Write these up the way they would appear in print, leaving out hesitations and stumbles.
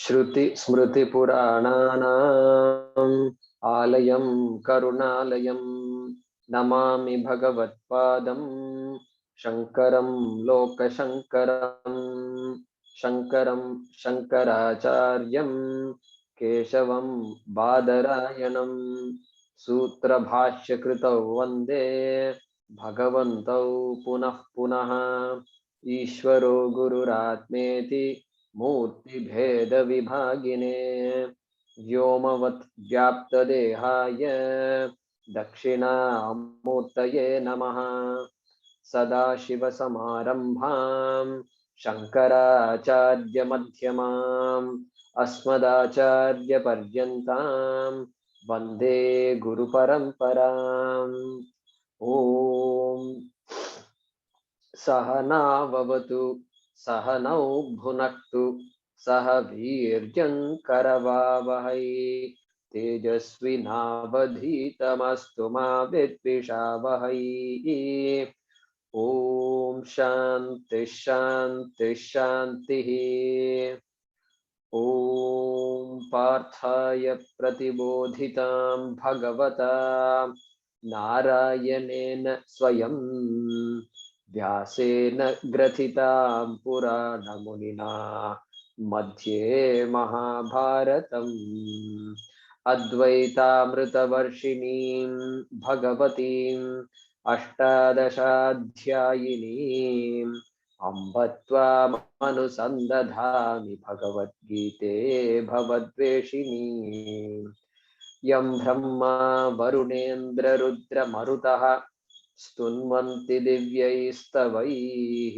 श्रुति स्मृति पुराणानाम् आलयं करुणालयं नमामि भगवत्पादं शंकरं लोकशंकरं शंकरं शंकराचार्यं केशवं बादरायणं सूत्रभाष्यकृतौ वन्दे भगवन्तौ पुनः पुनः ईश्वरो गुरुरात्मेति मूर्तिभेद विभागिने व्योमवत् व्याप्तदेहाय दक्षिणामूर्तये नमः। सदाशिवसमारम्भां शङ्कराचार्यमध्यमाम् अस्मदाचार्यपर्यन्तां वन्दे गुरुपरम्पराम्। ॐ सहनाववतु सहनौ भुनक्तु सह वीर्यं करवावहै तेजस्विनावधीतमस्तु मा विद्विषावहै। ॐ शान्ति शान्ति शान्तिः। ॐ पार्थाय प्रतिबोधितां भगवता नारायणेन स्वयं व्यासेन ग्रथितां पुराणमुनिना मध्ये महाभारतम् अद्वैतामृतवर्षिणीं भगवतीम् अष्टादशाध्यायिनीम् अम्ब त्वामनुसन्दधामि भगवद्गीते भवद्वेषिणी। यं ब्रह्मा वरुणेन्द्ररुद्रमरुतः स्तुन्वन्ति दिव्यैस्तवैः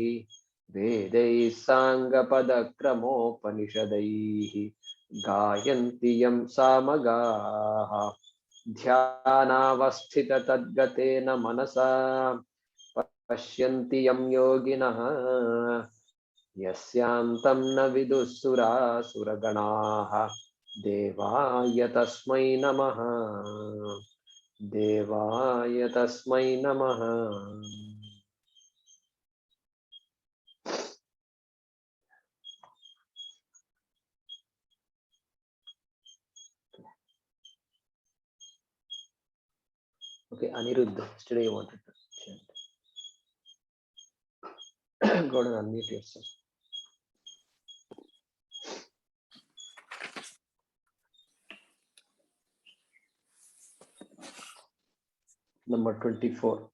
वेदैः साङ्गपदक्रमोपनिषदैः गायन्ति यं सामगाः ध्यानावस्थिततद्गतेन मनसा पश्यन्ति यं योगिनः यस्यान्तं न विदुःसुरासुरगणाः देवाय तस्मै नमः देवाय तस्मै नमः। Okay, Aniruddha, yesterday you wanted to chant. Go and unmute yourself. Number 24.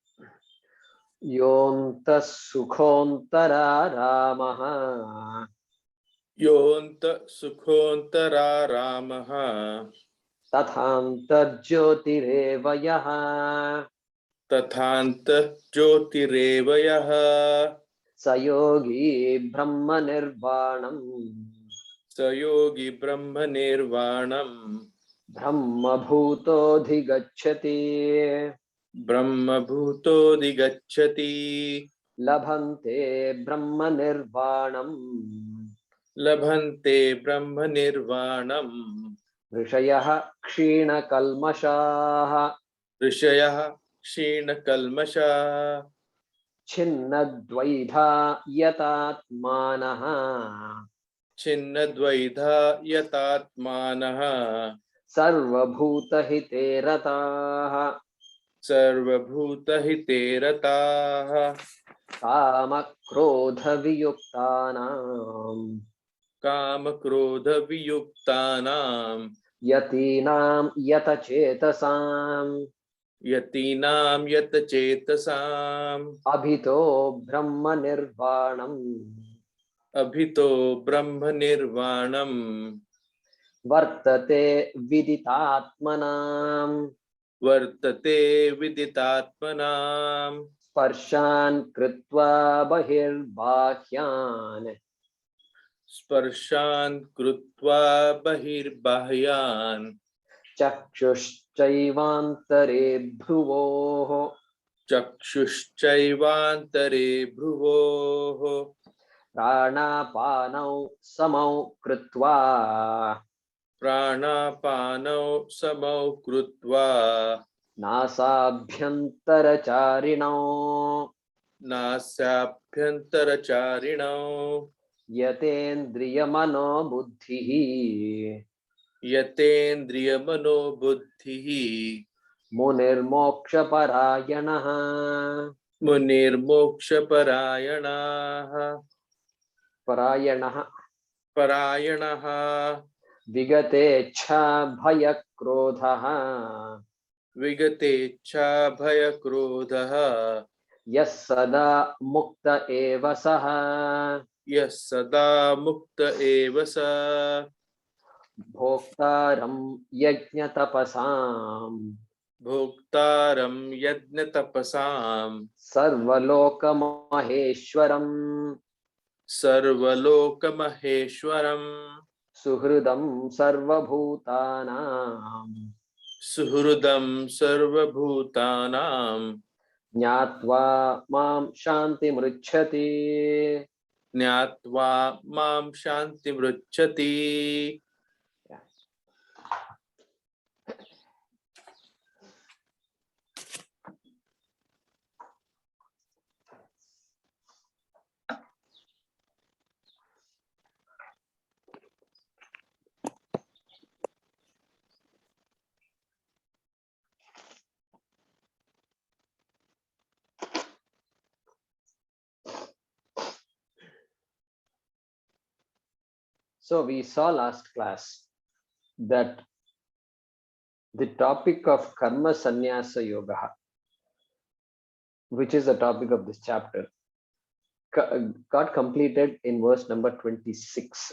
योऽन्तः सुखोऽन्तरा रामः योऽन्तः सुखोऽन्तरा रामः तथान्तर्ज्योतिरेव यः तथान्तः ज्योतिरेव यः स योगी ब्रह्मनिर्वाणम् स योगी ब्रह्मनिर्वाणम् ब्रह्मभूतोऽधिगच्छति ब्रह्मभूतोऽधिगच्छति लभन्ते ब्रह्मनिर्वाणम् लभन्ते ब्रह्मनिर्वाणम् ऋषयः क्षीणकल्मषाः ऋषयः क्षीणकल्मषाः छिन्नद्वैधा यतात्मानः छिन्नद्वैधा यतात्मानः सर्वभूतहिते रताः सर्वभूतहिते रताः कामक्रोधवियुक्तानाम् कामक्रोधवियुक्तानां यतीनां यतचेतसाम् यतीनां यतचेतसाम् अभितो ब्रह्मनिर्वाणम् अभितो ब्रह्मनिर्वाणम् वर्तते विदितात्मनाम् वर्तते विदितात्मनाम् स्पर्शान् कृत्वा बहिर्बाह्यान् स्पर्शान् कृत्वा बहिर्बाह्यान् चक्षुश्चैवान्तरे भ्रुवोः चक्षुश्चैवान्तरे भ्रुवोः प्राणापानौ समौ कृत्वा प्राणापानौ समौ कृत्वा नासाभ्यन्तरचारिणौ नासाभ्यन्तरचारिणौ यतेन्द्रियमनो बुद्धिः यतेन्द्रियमनो बुद्धिः मुनिर्मोक्षपरायणः मुनिर्मोक्षपरायणाः परायणः परायणः विगतेच्छा भयक्रोधः विगतेच्छा भयक्रोधः यः सदा मुक्त एव सः यः सदा मुक्त एव स भोक्तारं यज्ञतपसाम् भोक्तारं यज्ञतपसाम् सर्वलोकमहेश्वरम् सर्वलोकमहेश्वरम् सुहृदं सर्वभूतानां सुहृदं सर्वभूतानां ज्ञात्वा मां शान्तिमृच्छति. ज्ञात्वा मां शान्तिमृच्छति. So we saw last class that the topic of karma sannyasa yoga, which is the topic of this chapter, got completed in verse number 26,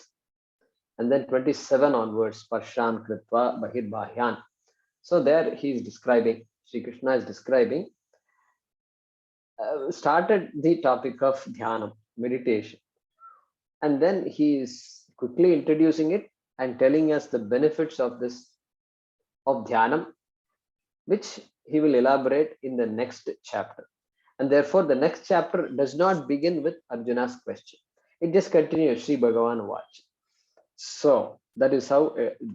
and then 27 onwards, Parshan Kritva Bahirbahyan. So there he is describing, Sri Krishna is describing, started the topic of dhyanam, meditation, and then he is quickly introducing it and telling us the benefits of this, of dhyanam, which he will elaborate in the next chapter. And therefore the next chapter does not begin with Arjuna's question. It just continues, Sri Bhagavan Vach. So that is how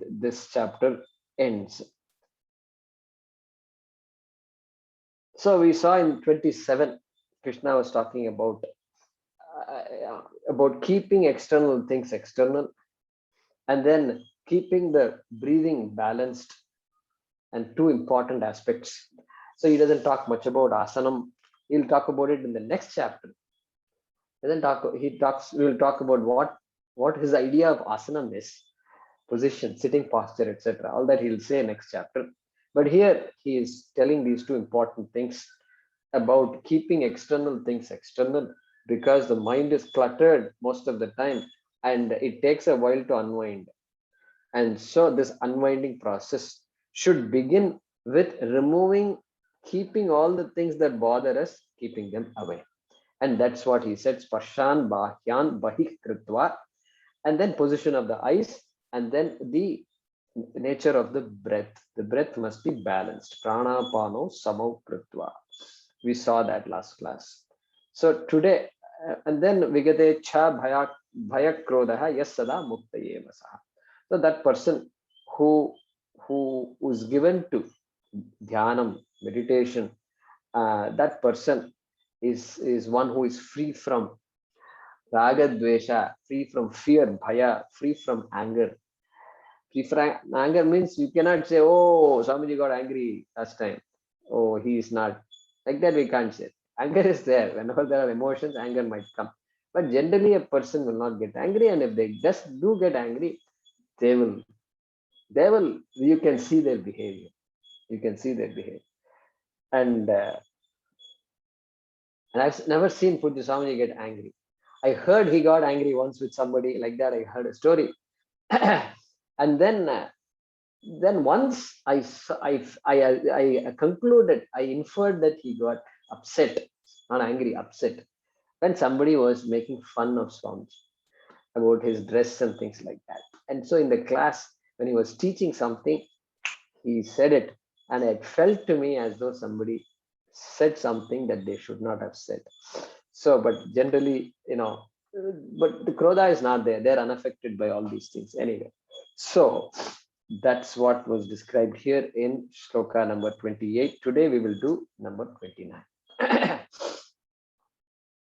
this chapter ends. So we saw in 27, Krishna was talking about keeping external things external, and then keeping the breathing balanced, and two important aspects. So he doesn't talk much about asanam. He'll talk about it in the next chapter. And then we will talk about what his idea of asanam is, position, sitting posture, etc. All that he'll say next chapter. But here he is telling these two important things about keeping external things external, because the mind is cluttered most of the time and it takes a while to unwind. And so this unwinding process should begin with removing, keeping all the things that bother us, keeping them away. And that's what he said, Sparshan Bahyan Bahi Kritva, and then position of the eyes, and then the nature of the breath. The breath must be balanced. Pranapano Samau Kritva. We saw that last class. So today, and then Vigate Cha Bhayak Krodaha Yes Sada Muktaye Vasaha. So that person who is given to dhyanam, meditation, that person is one who is free from raga dvesha, free from fear, bhaya, free from anger. Free from anger means you cannot say, oh, Swamiji got angry last time. Oh, he is not. Like that we can't say. Anger is there. Whenever there are emotions, anger might come. But generally a person will not get angry, and if they just do get angry, they will, you can see their behavior. You can see their behavior. And I've never seen Pujya Swamiji get angry. I heard he got angry once with somebody like that. I heard a story. And then once I concluded, I inferred that he got upset, not angry, upset, when somebody was making fun of Swamiji about his dress and things like that. And so in the class, when he was teaching something, he said it, and it felt to me as though somebody said something that they should not have said. So, but generally, but the Krodha is not there. They're unaffected by all these things anyway. So that's what was described here in shloka number 28. Today we will do number 29.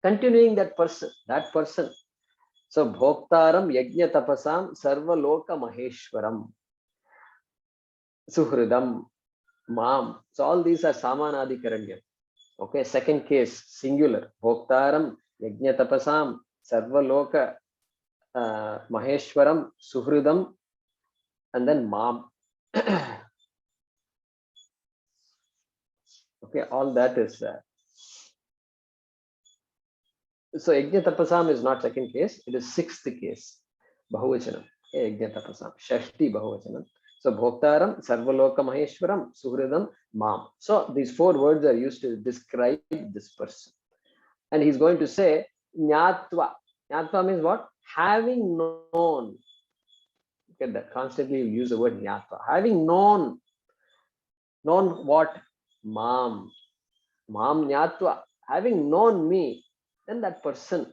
Continuing that person So Bhoktaram Yajna Tapasam Sarvaloka Maheshwaram Suhridam Mam. So all these are Samanadi Karanyam. Okay, second case, singular. Bhoktaram Yajna Tapasam Sarvaloka Maheshwaram Suhridam and then Mam. Okay, all that is so Yajna Tapasam is not second case, it is sixth case. Bahuvachanam. Yajna Tapasam. Shashti Bahuvachanam. So Bhoktaram, Sarvaloka Maheshwaram, Suhridam, Mam. So these four words are used to describe this person. And he's going to say Nyatva. Nyatva means what? Having known. Look at that. Constantly you use the word Nyatva. Having known. Known what? Mam. Mam Nyatva. Having known me, then that person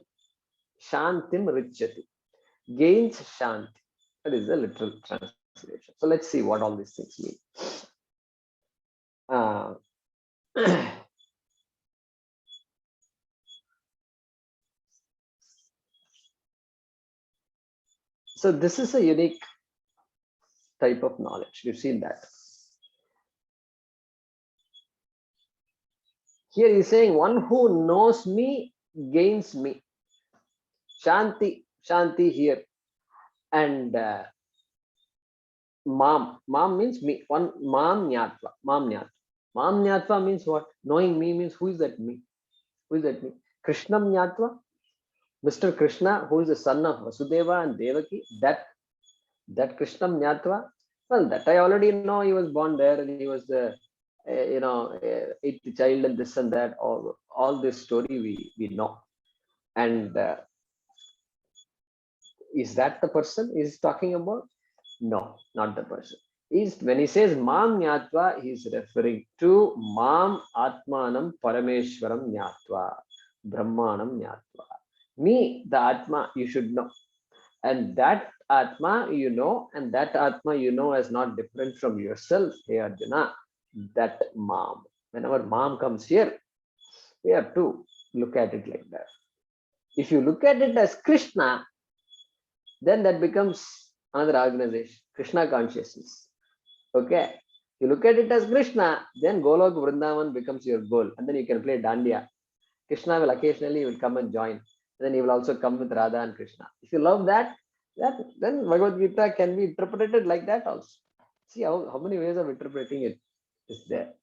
Shantim Richati gains Shanti. That is the literal translation. So let's see what all these things mean. So this is a unique type of knowledge. You've seen that. Here he's saying one who knows me gains me. Shanti, Shanti here. And Mam. Mam means me. One Mam Nyatva. Mam Nyatva. Mam Nyatva means what? Knowing me means who is that me? Who is that me? Krishnam Nyatva. Mr. Krishna, who is the son of Vasudeva and Devaki, that Krishnam Nyatva, well, that I already know. He was born there and he was the eighth child and this and that. All this story we know. And is that the person he's talking about? No, not the person. When he says Mam Nyatva, he's referring to Mam Atmanam Parameshwaram Nyatva, Brahmanam Nyatva. Me, the Atma, you should know. And that Atma you know, and that Atma you know as not different from yourself, hey Arjuna, that Mam. Whenever Mam comes here, we have to look at it like that. If you look at it as Krishna, then that becomes another organization, Krishna consciousness. Okay. You look at it as Krishna, then Golok Vrindavan becomes your goal, and then you can play Dandiya. Krishna will occasionally come and join. Then he will also come with Radha and Krishna. If you love that, then Bhagavad Gita can be interpreted like that also. See how many ways of interpreting it is there.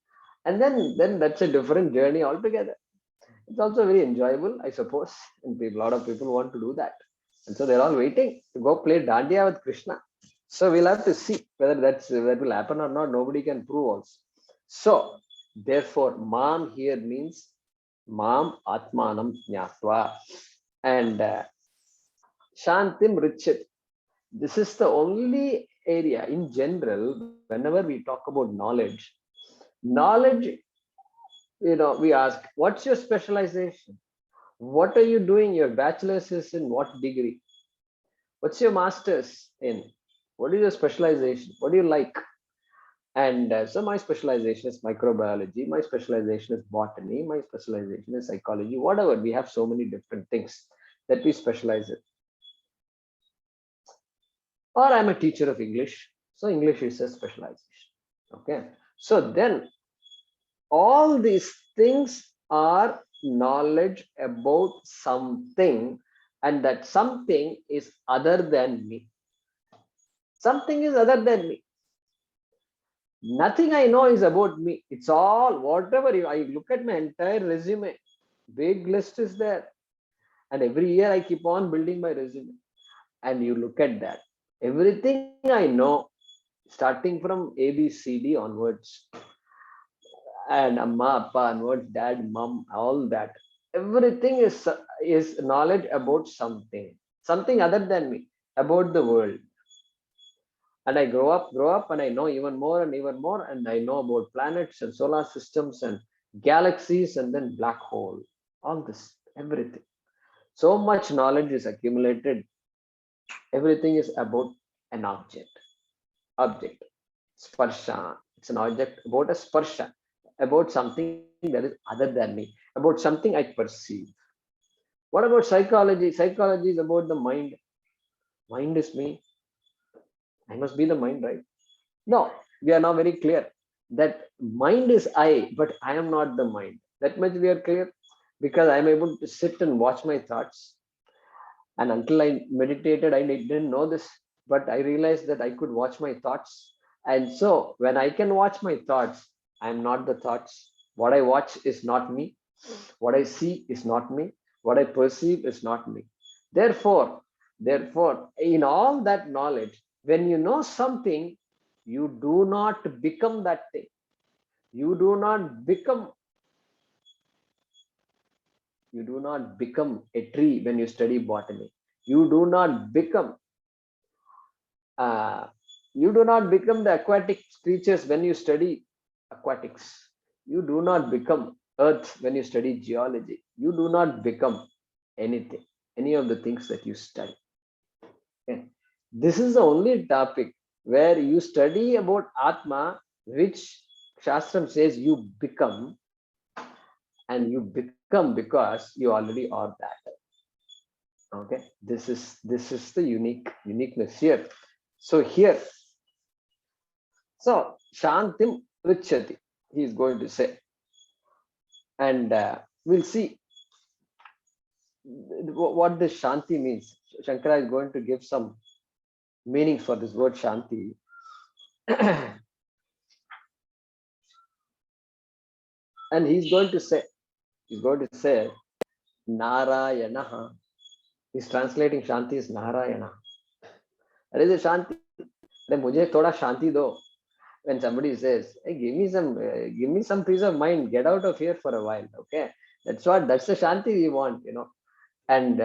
And then that's a different journey altogether. It's also very enjoyable, I suppose. And a lot of people want to do that. And so they're all waiting to go play Dandiya with Krishna. So we'll have to see whether that will happen or not. Nobody can prove also. So therefore, Mam here means Mam Atmanam Nyatva. And Shantim Richit. This is the only area in general, whenever we talk about knowledge, we ask, what's your specialization? What are you doing? Your bachelor's is in what degree? What's your master's in? What is your specialization? What do you like? And so my specialization is microbiology. My specialization is botany. My specialization is psychology. Whatever. We have so many different things that we specialize in. Or I'm a teacher of English. So English is a specialization. Okay. So then all these things are knowledge about something, and that something is other than me. Something is other than me. Nothing I know is about me. It's all whatever I look at my entire resume, big list is there. And every year I keep on building my resume. And you look at that. Everything I know, starting from ABCD onwards, and Amma, Appa onwards, Dad, Mom, all that. Everything is knowledge about something other than me, about the world. And I grow up, and I know even more, and I know about planets and solar systems and galaxies and then black hole. All this, everything. So much knowledge is accumulated. Everything is about an object. Sparsha. It's an object about a sparsha, about something that is other than me, about something I perceive. What about psychology? Psychology is about the mind. Mind is me. I must be the mind, right? No, we are now very clear that mind is I, but I am not the mind. That much we are clear because I am able to sit and watch my thoughts. And until I meditated, I didn't know this, but I realized that I could watch my thoughts. And so when I can watch my thoughts, I am not the thoughts. What I watch is not me. What I see is not me. What I perceive is not me. Therefore, in all that knowledge, when you know something, you do not become that thing. You do not become a tree when you study botany. You do not become uh, the aquatic creatures when you study aquatics. You do not become earth when you study geology. You do not become anything, any of the things that you study. Okay. This is the only topic where you study about Atma, which Shastram says you become, and you become because you already are that. Okay, this is the uniqueness here. So here, so Shantim Richati, he is going to say, and we'll see what this Shanti means. Shankara is going to give some meaning for this word Shanti. And he's going to say Narayana. He's translating Shanti as Narayana. That is a Shanti. मुझे थोड़ा शांति दो. When somebody says, hey, give me some peace of mind, get out of here for a while. Okay, that's the Shanti we want, and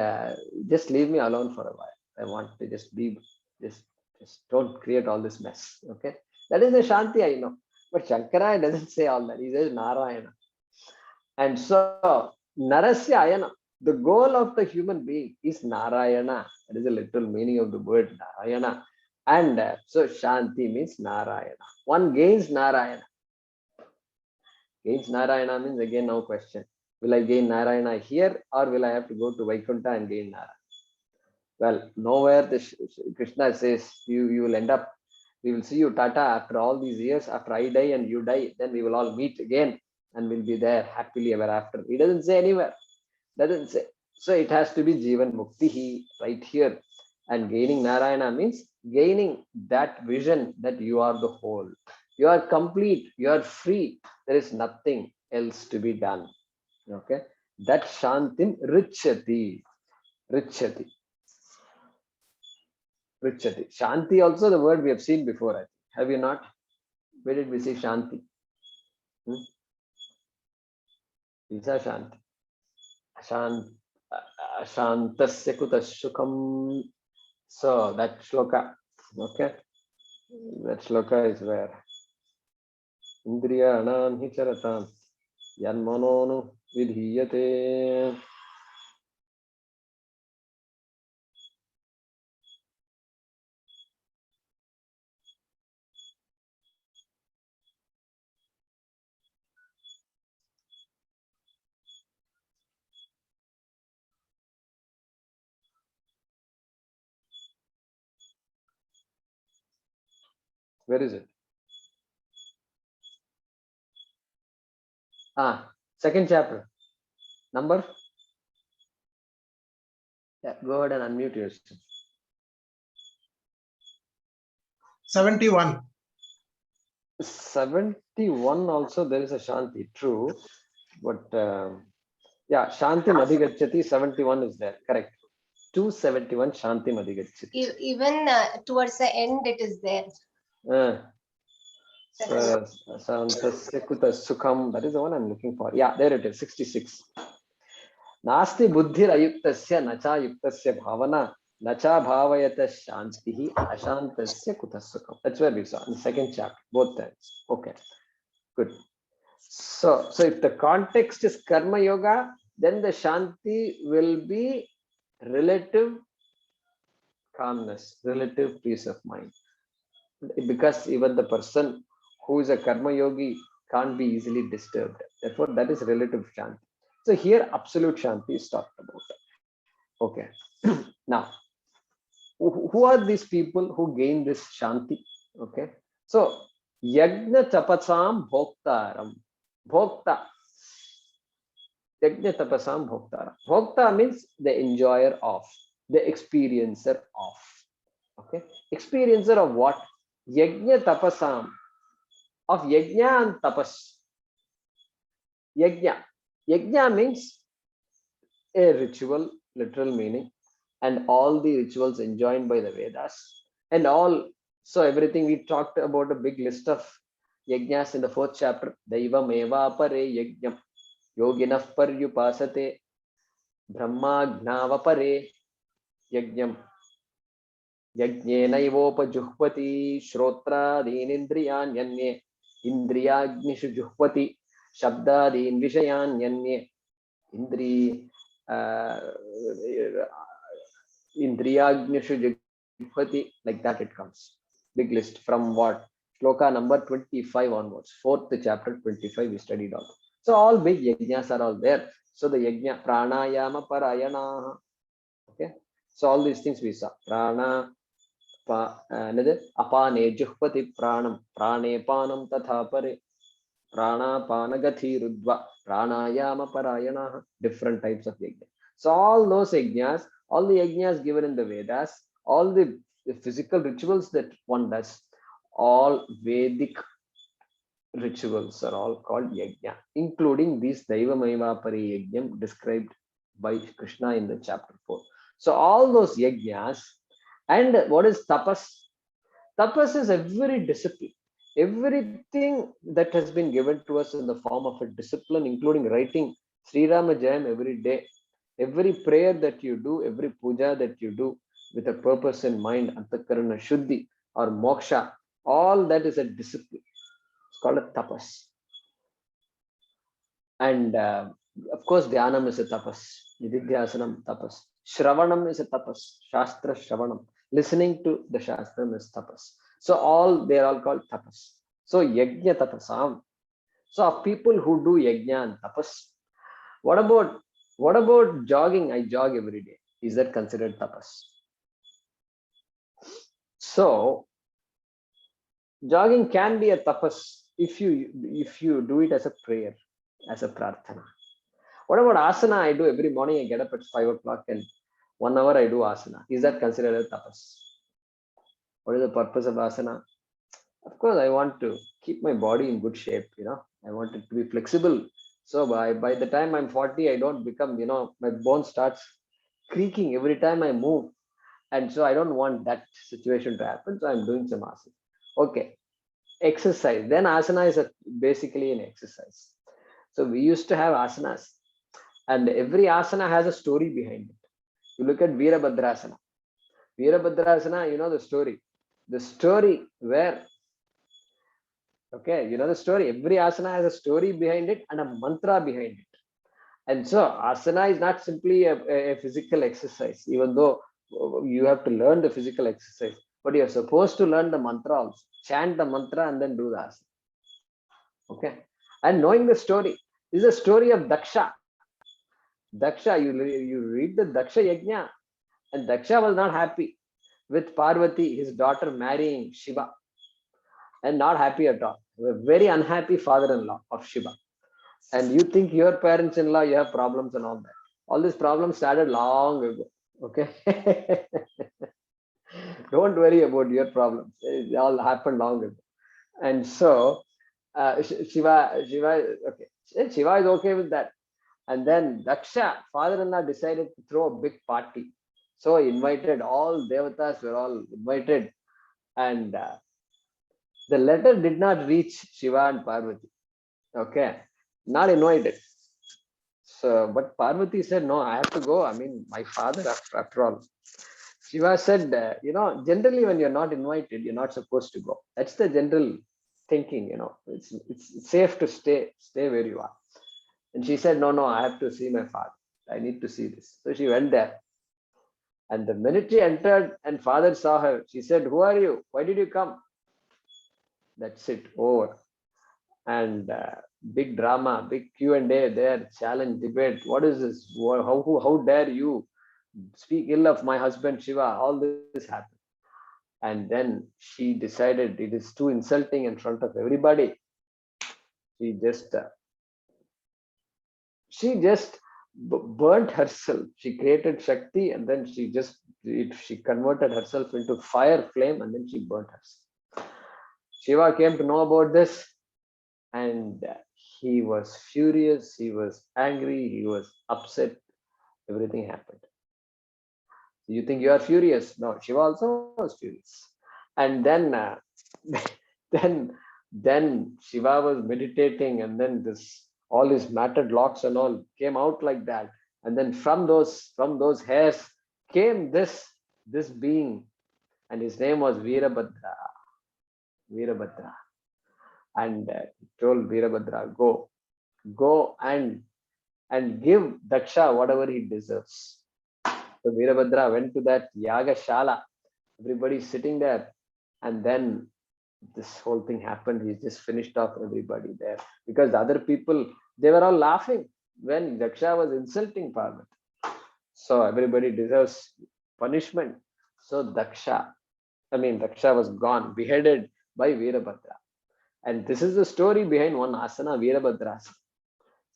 just leave me alone for a while. I want to just be, just don't create all this mess. Okay, that is the Shanti I know. But Shankara doesn't say all that. He says Narayana. And so Narasya Ayana, the goal of the human being is Narayana. That is the literal meaning of the word Narayana. And so Shanti means Narayana. One gains Narayana. Gains Narayana means again no question. Will I gain Narayana here or will I have to go to Vaikuntha and gain Narayana? Well, nowhere Krishna says you will end up, we will see you Tata after all these years, after I die and you die, then we will all meet again and we'll be there happily ever after. He doesn't say anywhere. Doesn't say. So it has to be Jivan Mukti right here. And gaining Narayana means gaining that vision that you are the whole. You are complete. You are free. There is nothing else to be done. Okay. That Shantim Richati. Richati. Richati. Shanti also the word we have seen before. I think. Have you not? Where did we see Shanti? Isa Shanti. Shantasya Kutasukam. So that shloka, okay, that shloka is where Indriya Anan Hicharatam Yanmanonu Vidhiyate. Where is it? Second chapter. Number? Yeah, go ahead and unmute yourself. 71. 71 also there is a Shanti, true. But yeah, Shanti Madhigachati 71 is there, correct. 271 Shanti Madhigachati. Even towards the end it is there. Santasya Kuta Sukham, that is the one I'm looking for. Yeah, there it is, 66. Nasti buddhir ayuktasya nacha yuktasya bhavana nacha bhavayata shantihi ashantasya kutasukam. That's where we saw in the second chapter, both times. Okay, good. So if the context is karma yoga, then the shanti will be relative calmness, relative peace of mind. Because even the person who is a karma yogi can't be easily disturbed. Therefore, that is relative shanti. So here, absolute shanti is talked about. Okay. Now, who are these people who gain this Shanti? Okay. So, Yajna Tapasam Bhoktaram. Bhokta. Yajna Tapasam Bhoktaram. Bhokta means the enjoyer of, the experiencer of. Okay. Experiencer of what? Yajna Tapasam. Of Yajna and Tapas. Yajna. Yajna means a ritual, literal meaning, and all the rituals enjoined by the Vedas, and all. So everything we talked about, a big list of yajnas in the 4th chapter. Daivam eva pare yajnam yoginah paryupasate brahma gnava pare yajnam yajnenaivopajuhvati shrotra yanye indriyagnishu juhvati shabdadin yanye indri Indriyagnishu Jighvati, like that it comes. Big list from what? Shloka number 25 onwards. 4th chapter 25 we studied all. So all big yajnas are all there. So the yajna, pranayama parayana. Okay. So all these things we saw. Prana, apane juhvati pranam, prane panam tatha pare. Prana panagathi rudva, pranayama parayana. Different types of yajna. So all those yajnas, all the yajnas given in the Vedas, all the physical rituals that one does, all Vedic rituals are all called yajna, including these Daivamaiva Pari Yajnam described by Krishna in the chapter 4. So all those yajnas, and what is tapas? Tapas is every discipline. Everything that has been given to us in the form of a discipline, including writing Sri Rama Jayam every day, every prayer that you do, every puja that you do with a purpose in mind, antakarana shuddhi or moksha, all that is a discipline. It's called a tapas. And of course, dhyanam is a tapas. Nididhyasanam tapas. Shravanam is a tapas. Shastra shravanam. Listening to the shastram is tapas. So all they are all called tapas. So yajna tapasam. So of people who do yajna and tapas, what about jogging? I jog every day. Is that considered tapas? So jogging can be a tapas if you do it as a prayer, as a prarthana. What about asana? I do every morning. I get up at 5 o'clock and 1 hour I do asana. Is that considered a tapas? What is the purpose of asana? Of course, I want to keep my body in good shape. I want it to be flexible. So by the time I'm 40, I don't become, my bone starts creaking every time I move. And so I don't want that situation to happen. So I'm doing some asana. Okay. Exercise. Then asana is basically an exercise. So we used to have asanas. And every asana has a story behind it. You look at Virabhadrasana. Virabhadrasana, you know the story. The story where, okay, you know the story. Every asana has a story behind it and a mantra behind it. And so asana is not simply a physical exercise, even though you have to learn the physical exercise, but you're supposed to learn the mantra also. Chant the mantra and then do the asana. Okay. And knowing the story. This is a story of Daksha. Daksha, you read the Daksha Yajna, and Daksha was not happy with Parvati, his daughter, marrying Shiva, and not happy at all. A very unhappy father-in-law of Shiva. And you think your parents-in-law, you have problems and all that. All these problems started long ago. Okay. Don't worry about your problems. It all happened long ago. And so Shiva, okay. Shiva is okay with that. And then Daksha, father-in-law, decided to throw a big party. So he invited all devatas, were all invited. And the letter did not reach Shiva and Parvati. Okay. Not invited. So, but Parvati said, no, I have to go. I mean, my father, after all. Shiva said, generally when you're not invited, you're not supposed to go. That's the general thinking, it's safe to stay where you are. And she said, no, I have to see my father. I need to see this. So she went there. And the minute she entered and father saw her, she said, who are you? Why did you come? That's it, over. And big drama, big Q&A there, challenge, debate. What is this? How dare you speak ill of my husband Shiva. All this happened. And then she decided it is too insulting in front of everybody. She just burnt herself. She created Shakti, and then she converted herself into fire flame, and then she burnt herself. Shiva came to know about this, and he was furious. He was angry. He was upset. Everything happened. You think you are furious? No, Shiva also was furious. And then, then, then Shiva was meditating, and then all his matted locks and all came out like that. And then from those hairs came this being, and his name was Veerabhadra. Veerabhadra, and he told Veerabhadra, go and give Daksha whatever he deserves. So Veerabhadra went to that Yaga Shala. Everybody's sitting there. And then this whole thing happened. He just finished off everybody there. Because the other people, they were all laughing when Daksha was insulting Parvati. So everybody deserves punishment. So Daksha was gone, beheaded by Veerabhadra. And this is the story behind one asana, Veerabhadra.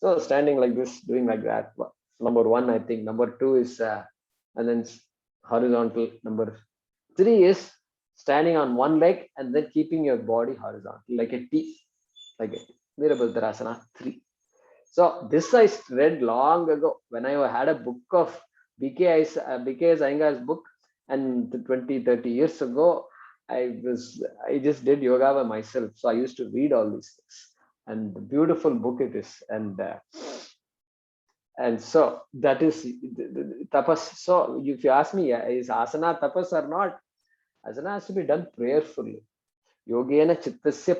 So standing like this, doing like that. Number one, I think. Number two is and then horizontal. Number three is standing on one leg and then keeping your body horizontal, like a T, like a Veerabhadrasana 3. So this I read long ago when I had a book of BK Iyengar's book, and 20-30 years ago, I just did yoga by myself. So I used to read all these things, and the beautiful book it is. And so that is tapas. So if you ask me, is asana tapas or not? Asana has to be done prayerfully. Yogena chittasya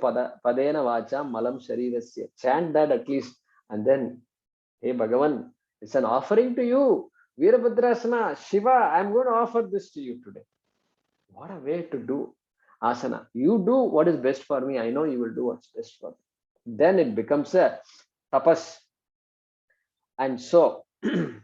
padena vacha malam sharirasya. Chant that at least, and then, hey Bhagavan, it's an offering to you. Veerabhadrasana, Shiva, I'm going to offer this to you today. What a way to do asana. You do what is best for me. I know you will do what's best for me. Then it becomes a tapas. And so yajna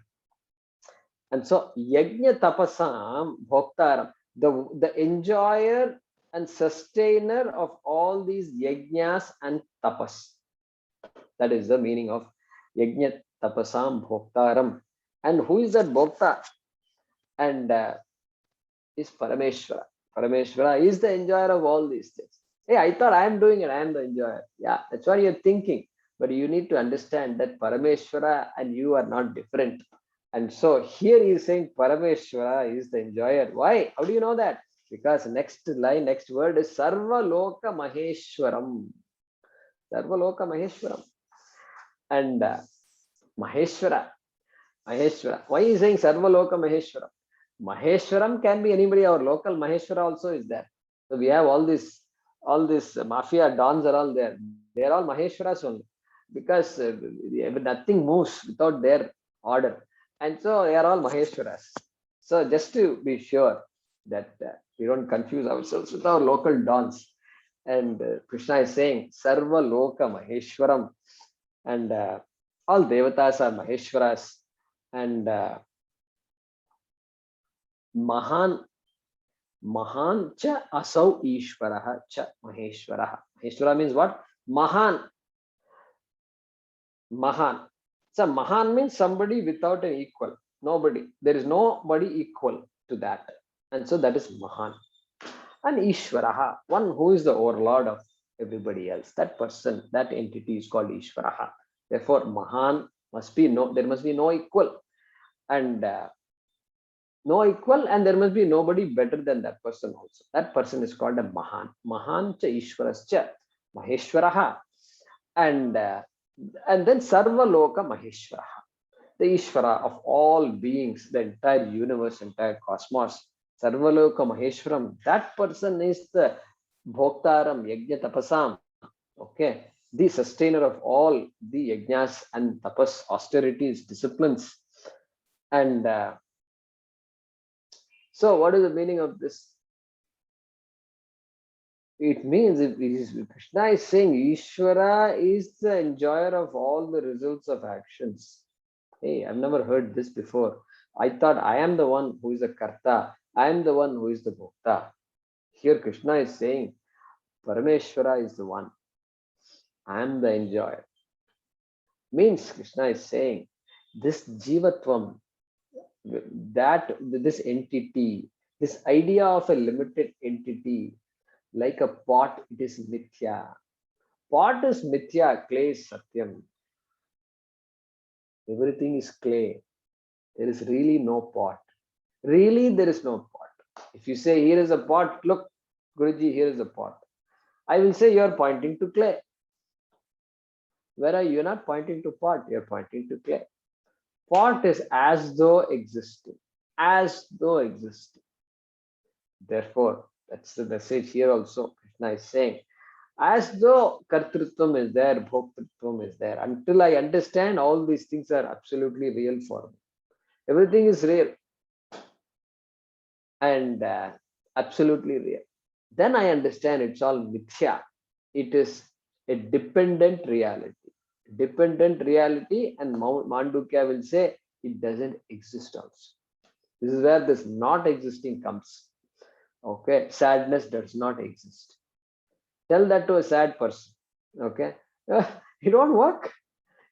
tapasam bhoktaram, the enjoyer and sustainer of all these yajnas and tapas. That is the meaning of yajna tapasam bhoktaram. And who is that bhokta? And is Parameshwara. Parameshwara is the enjoyer of all these things. Hey, I thought I am doing it. I am the enjoyer. Yeah, that's what you're thinking. But you need to understand that Parameshwara and you are not different. And so here he is saying Parameshwara is the enjoyer. Why? How do you know that? Because next word is Sarva Loka Maheshwaram. Sarva Loka Maheshwaram. And Maheshwara. Why is he saying Sarva Loka Maheshwaram? Maheshwaram can be anybody. Our local Maheshwara also is there. So we have all this mafia dons are all there. They are all Maheshwaras only, because nothing moves without their order, and so they are all Maheshwaras. So just to be sure that we don't confuse ourselves with our local dons, and Krishna is saying Sarva Loka Maheshwaram, and all devatas are Maheshwaras, and Mahan cha asau Ishvaraha cha Maheshwaraha. Maheshwara means what? Mahan. So Mahan means somebody without an equal. Nobody. There is nobody equal to that. And so that is Mahan. And Ishvaraha, one who is the overlord of everybody else. That person, that entity is called Ishvaraha. Therefore, Mahan there must be no equal. And no equal, and there must be nobody better than that person also. That person is called a Mahan. Mahan cha Ishwarascha Maheshwaraha. And then Sarva Loka Maheshwaraha, the Ishvara of all beings, the entire universe, entire cosmos. Sarva Loka Maheshwaram, that person is the Bhoktaram Yajna Tapasam. Okay, the sustainer of all the yajnas and tapas, austerities, disciplines. And so what is the meaning of this? It means Krishna is saying Ishvara is the enjoyer of all the results of actions. Hey, I've never heard this before. I thought I am the one who is the karta, I am the one who is the bhokta. Here Krishna is saying, Parameshwara is the one. I am the enjoyer. Means Krishna is saying, this jivatvam, that this entity, this idea of a limited entity, like a pot, it is mithya. Pot is mithya, clay is satyam. Everything is clay. There is really no pot. Really, there is no pot. If you say, here is a pot, look, Guruji, here is a pot. I will say, you are pointing to clay. Whereas you're not pointing to pot, you're pointing to clay. Pot is as though existing, as though existing. Therefore, that's the message here also. Krishna is saying, as though kartrutvam is there, bhoktrutvam is there. Until I understand all these things are absolutely real for me. Everything is real and absolutely real. Then I understand it's all mithya. It is a dependent reality. Dependent reality, and Mandukya will say it doesn't exist also. This is where this not existing comes. Okay, sadness does not exist. Tell that to a sad person. Okay, it won't work.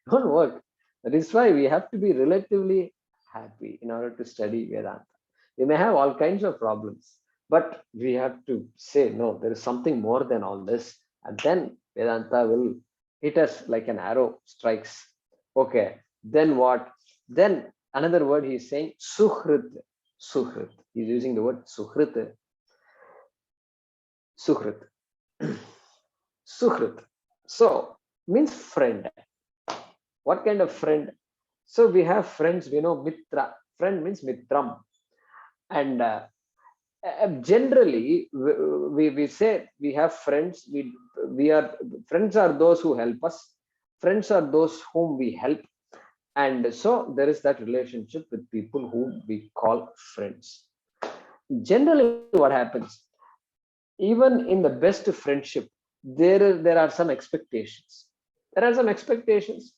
It won't work. That is why we have to be relatively happy in order to study Vedanta. We may have all kinds of problems, but we have to say, no, there is something more than all this. And then Vedanta will hit us like an arrow strikes. Okay, then what? Then another word he is saying, suhrit. Suhrit. He's using the word suhrit. Suhrit. Suhrit. So, means friend. What kind of friend? So we have friends, we know mitra. Friend means mitram. And generally, we say we have friends. We are friends are those who help us. Friends are those whom we help. And so there is that relationship with people whom we call friends. Generally, what happens? Even in the best friendship, there are some expectations. There are some expectations.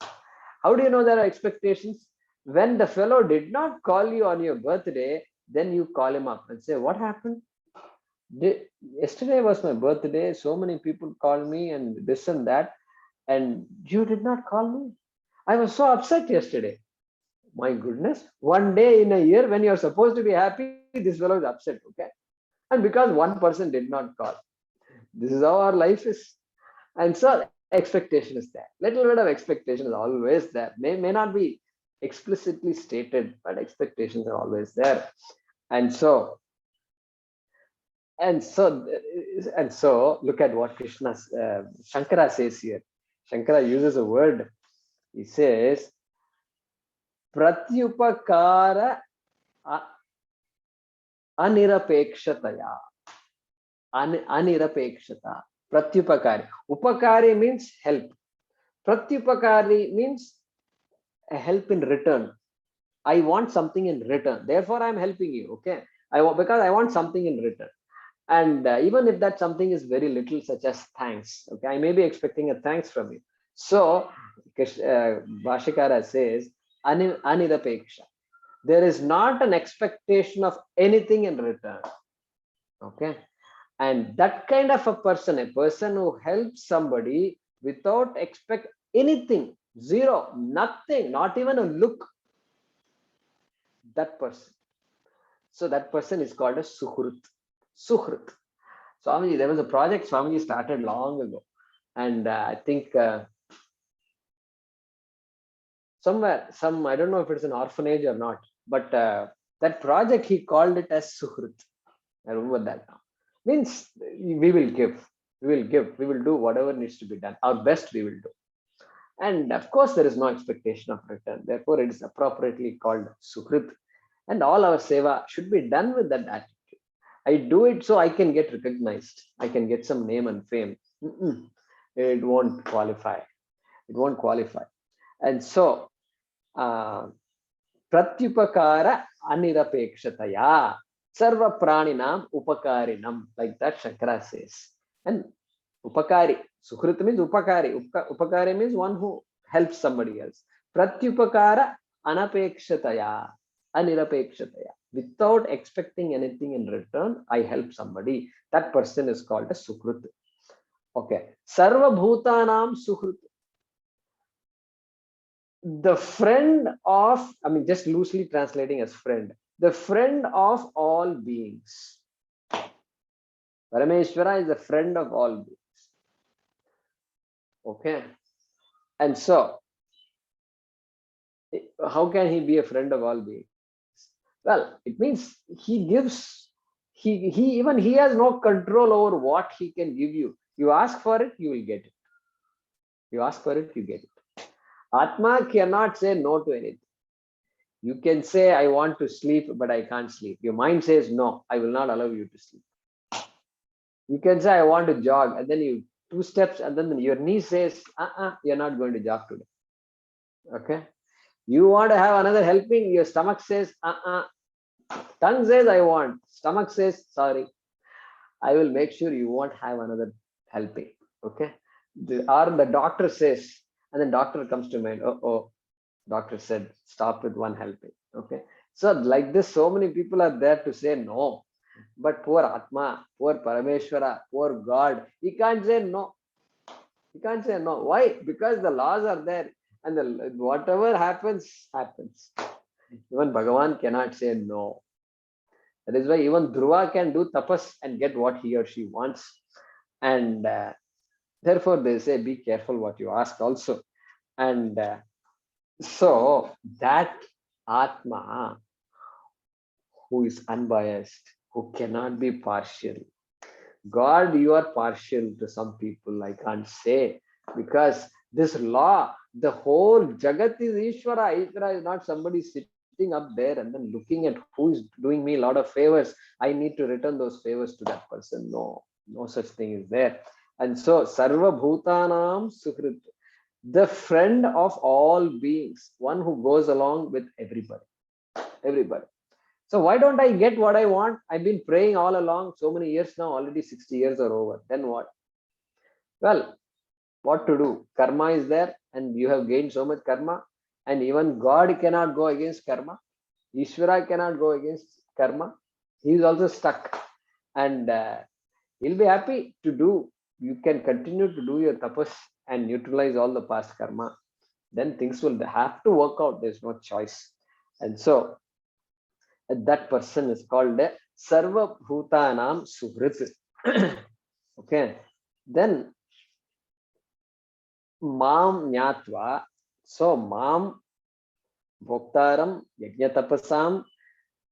How do you know there are expectations? When the fellow did not call you on your birthday, then you call him up and say, what happened? Yesterday was my birthday. So many people called me and this and that. And you did not call me. I was so upset yesterday. My goodness. One day in a year when you're supposed to be happy, this fellow is upset. Okay. And because one person did not call. This is how our life is. And so expectation is there. Little bit of expectation is always there. May not be explicitly stated, but expectations are always there. And so look at what Krishna Shankara says here. Shankara uses a word. He says pratyupakara anirapekshataya. Anirapekshata. Pratyupakari. Upakari means help. Pratyupakari means a help in return. I want something in return. Therefore, I'm helping you. Okay. Because I want something in return. And even if that something is very little, such as thanks. Okay. I may be expecting a thanks from you. So, Bhashikara says, Anirapeksha. There is not an expectation of anything in return. Okay. And that kind of a person who helps somebody without expect anything, zero, nothing, not even a look, that person. So that person is called a Suhrit. Suhrit. Swamiji, there was a project Swamiji started long ago. And I think somewhere, I don't know if it's an orphanage or not, but that project, he called it as Suhrit. I remember that now. Means we will give, we will do whatever needs to be done. Our best we will do. And of course, there is no expectation of return. Therefore, it is appropriately called Suhrit. And all our seva should be done with that attitude. I do it so I can get recognized. I can get some name and fame. It won't qualify. It won't qualify. And so, pratyupakara anirapekshataya. Sarva praninam upakarinam, like that Shankara says. And upakari, Suhrit means upakari. Upakari means one who helps somebody else. Pratyupakara anapekshataya. Anirapekshitaya. Without expecting anything in return, I help somebody. That person is called a Sukrut. Okay. Sarva Bhutanam Sukrut. The friend of, I mean, just loosely translating as friend, the friend of all beings. Parameshwara is the friend of all beings. Okay. And so, how can he be a friend of all beings? Well, it means he gives, he has no control over what he can give you. You ask for it, you will get it. You ask for it, you get it. Atma cannot say no to anything. You can say, I want to sleep, but I can't sleep. Your mind says, no, I will not allow you to sleep. You can say, I want to jog, and then you 2 steps, and then your knee says, you're not going to jog today. Okay. You want to have another helping, your stomach says, tongue says, I want. Stomach says, sorry, I will make sure you won't have another helping. Okay. Or the doctor says, and then doctor comes to mind, oh, doctor said, stop with one helping. Okay. So like this, so many people are there to say no. But poor Atma, poor Parameshwara, poor God, he can't say no. He can't say no. Why? Because the laws are there, and whatever happens, happens. Even Bhagavan cannot say no. That is why even Dhruva can do tapas and get what he or she wants. And therefore, they say, be careful what you ask also. And so that Atma, who is unbiased, who cannot be partial. God, you are partial to some people, I can't say, because this law, the whole Jagat is Ishvara. Ishvara is not somebody sitting up there and then looking at who is doing me a lot of favors. I need to return those favors to that person. No, no such thing is there. And so, Sarva Bhutanam Sukrit, the friend of all beings, one who goes along with everybody. Everybody. So why don't I get what I want? I've been praying all along, so many years now, already 60 years are over. Then what? Well, what to do? Karma is there, and you have gained so much karma, and even God cannot go against karma. Ishvara cannot go against karma. He is also stuck, and he'll be happy to do. You can continue to do your tapas and neutralize all the past karma. Then things will have to work out. There's no choice. And so that person is called a Sarva Bhutanam Suhrit. Okay. Then Mam Nyatva. So Mam Bhoktaram Yajna Tapasam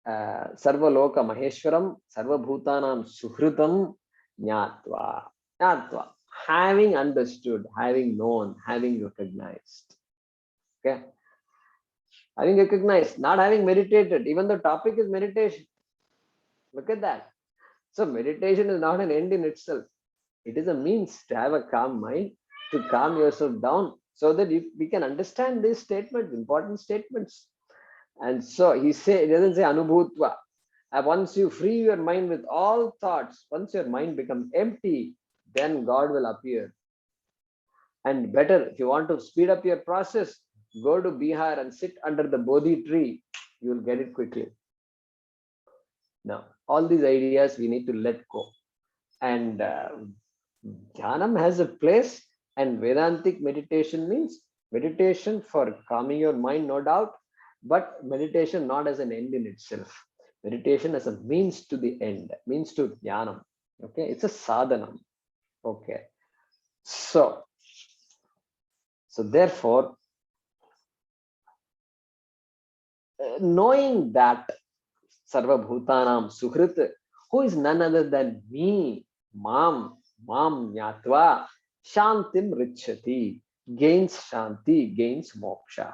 Sarva Loka Maheshwaram Sarva Bhutanam Suhritam Nyatva. Nyatva. Having understood, having known, having recognized. Okay. Having recognized, not having meditated, even the topic is meditation. Look at that. So meditation is not an end in itself. It is a means to have a calm mind, to calm yourself down so that we can understand these statements, important statements. And so he doesn't say anubhutva. Once you free your mind with all thoughts, once your mind becomes empty, then God will appear. And better, if you want to speed up your process, go to Bihar and sit under the Bodhi tree. You will get it quickly. Now, all these ideas we need to let go. And Dhyanam has a place, and Vedantic meditation means meditation for calming your mind, no doubt, but meditation not as an end in itself. Meditation as a means to the end, means to Dhyanam. Okay, it's a sadhanam. Okay, so therefore, knowing that Sarva Bhutanam Suhrit, who is none other than me, Mam Nyatva, Shantim Richati, gains Shanti, gains Moksha.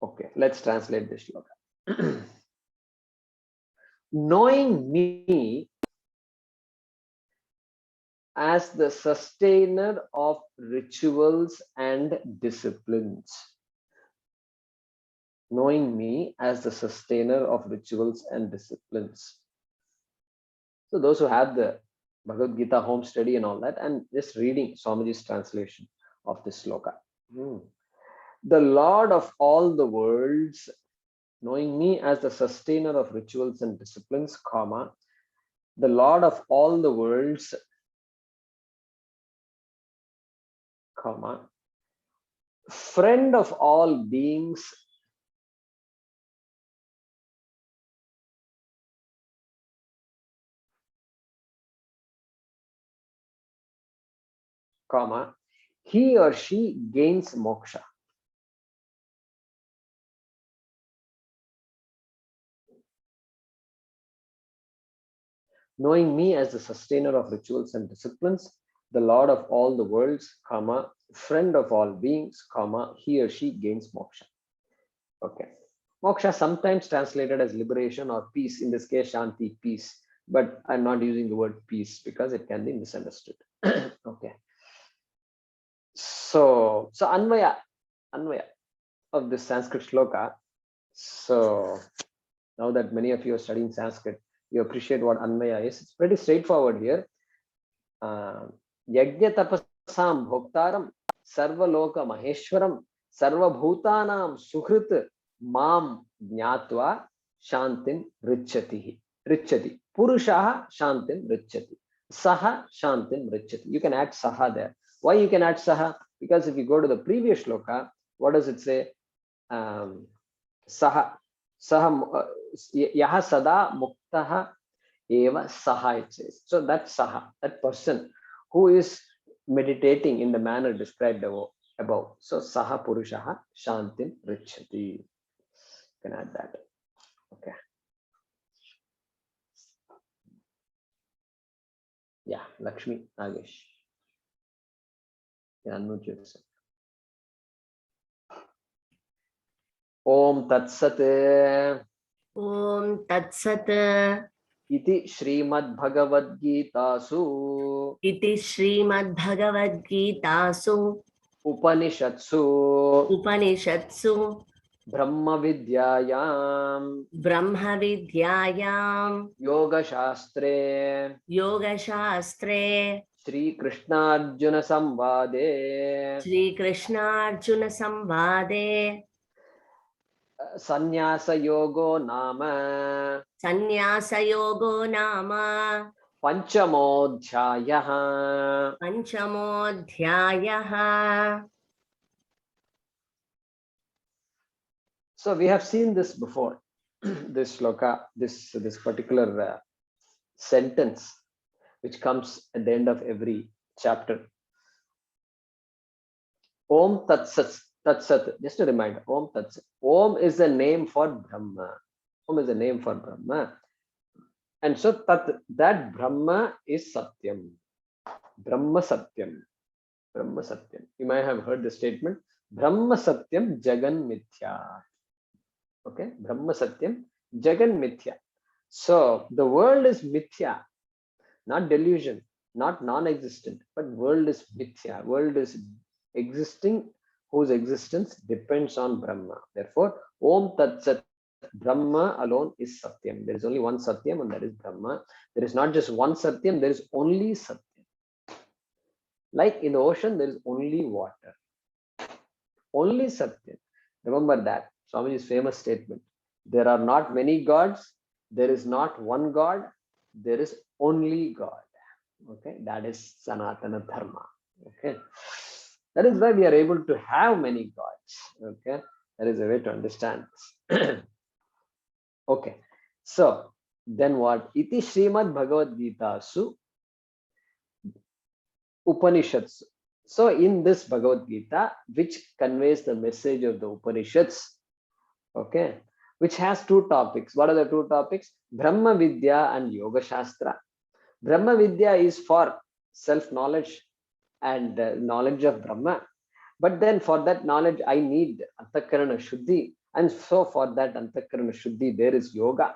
Okay, let's translate this shloka. Knowing me as the sustainer of rituals and disciplines. Knowing me as the sustainer of rituals and disciplines. So those who have the Bhagavad Gita home study and all that, and just reading Swamiji's translation of this sloka. The Lord of all the worlds knowing me as the sustainer of rituals and disciplines, comma, the Lord of all the worlds, comma, friend of all beings, comma, he or she gains moksha. Knowing me as the sustainer of rituals and disciplines, the Lord of all the worlds, comma, friend of all beings, comma, he or she gains moksha. Okay. Moksha sometimes translated as liberation or peace. In this case, Shanti, peace. But I'm not using the word peace because it can be misunderstood. Okay. So Anvaya of this Sanskrit shloka. So now that many of you are studying Sanskrit, you appreciate what Anvaya is. It's pretty straightforward here. Yajna tapasam bhoktaram sarvaloka maheshwaram sarvabhutanam suhrit mam jnatva shantin richati. Purushaha shantin richati. Saha shantin richati. You can add saha there. Why you can add saha? Because if you go to the previous shloka, what does it say? Saha yaha sada muktaha eva saha, it says. So that saha, that person who is meditating in the manner described above. So saha purushaha shantin richati. You can add that. Okay. Yeah, Lakshmi, Nagesh. You can unmute yourself. Om Tat Sat. Om Tat Sat. Iti Srimad Bhagavad Gitasu. Iti Srimad Bhagavad Gitasu. Upanishatsu. Upanishatsu. Brahma Vidyayam. Brahma Vidyayam. Yoga Shastre. Yoga Shastre. Shri Krishna Arjuna Samvade. Shri Krishna Arjuna Samvade. Sannyasa Yogo Nama. Sannyasa Yogo Nama. Panchamodhyayaha. Panchamodhyayaha. So we have seen this before. This shloka, this particular sentence, which comes at the end of every chapter. Om Tat Sat. Tat Sat. Just a reminder. Om Tat Sat. Om is a name for Brahma. Om is a name for Brahma. And so that Brahma is Satyam. Brahma Satyam. Brahma Satyam. You might have heard the statement. Brahma Satyam Jagan Mithya. Okay. Brahma Satyam Jagan Mithya. So the world is Mithya, not delusion, not non-existent, but world is Mithya. World is existing, whose existence depends on Brahma. Therefore, Om Tat Sat. Brahma alone is Satyam. There is only one Satyam, and that is Brahma. There is not just one Satyam, there is only Satyam. Like in the ocean, there is only water. Only Satyam. Remember that. Swamiji's famous statement. There are not many gods. There is not one God. There is only God. Okay. That is Sanatana Dharma. Okay. That is why we are able to have many gods. Okay. That is a way to understand this. Okay. So then what? Iti Srimad Bhagavad Gita Su Upanishads. So in this Bhagavad Gita, which conveys the message of the Upanishads, okay, which has two topics. What are the two topics? Brahma Vidya and Yoga Shastra. Brahma Vidya is for self-knowledge and knowledge of Brahma. But then for that knowledge, I need Antakarana Shuddhi. And so for that Antakarana Shuddhi, there is yoga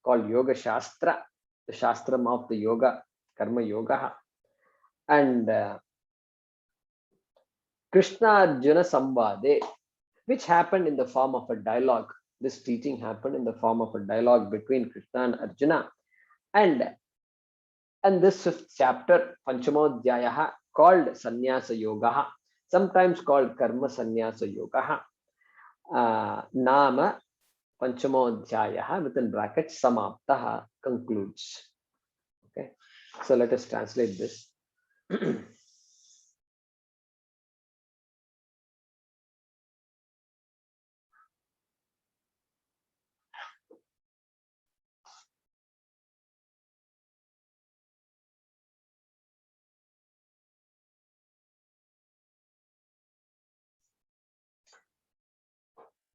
called Yoga Shastra, the Shastram of the Yoga, Karma Yoga. And Krishna Arjuna Samvade, which happened in the form of a dialogue. This teaching happened in the form of a dialogue between Krishna and Arjuna. And this fifth chapter, Panchamodhyayaha, called Sannyasa Yoga, sometimes called Karma Sannyasa Yoga. Nama Panchamodhyayah within brackets Samaptah concludes. Okay, so let us translate this.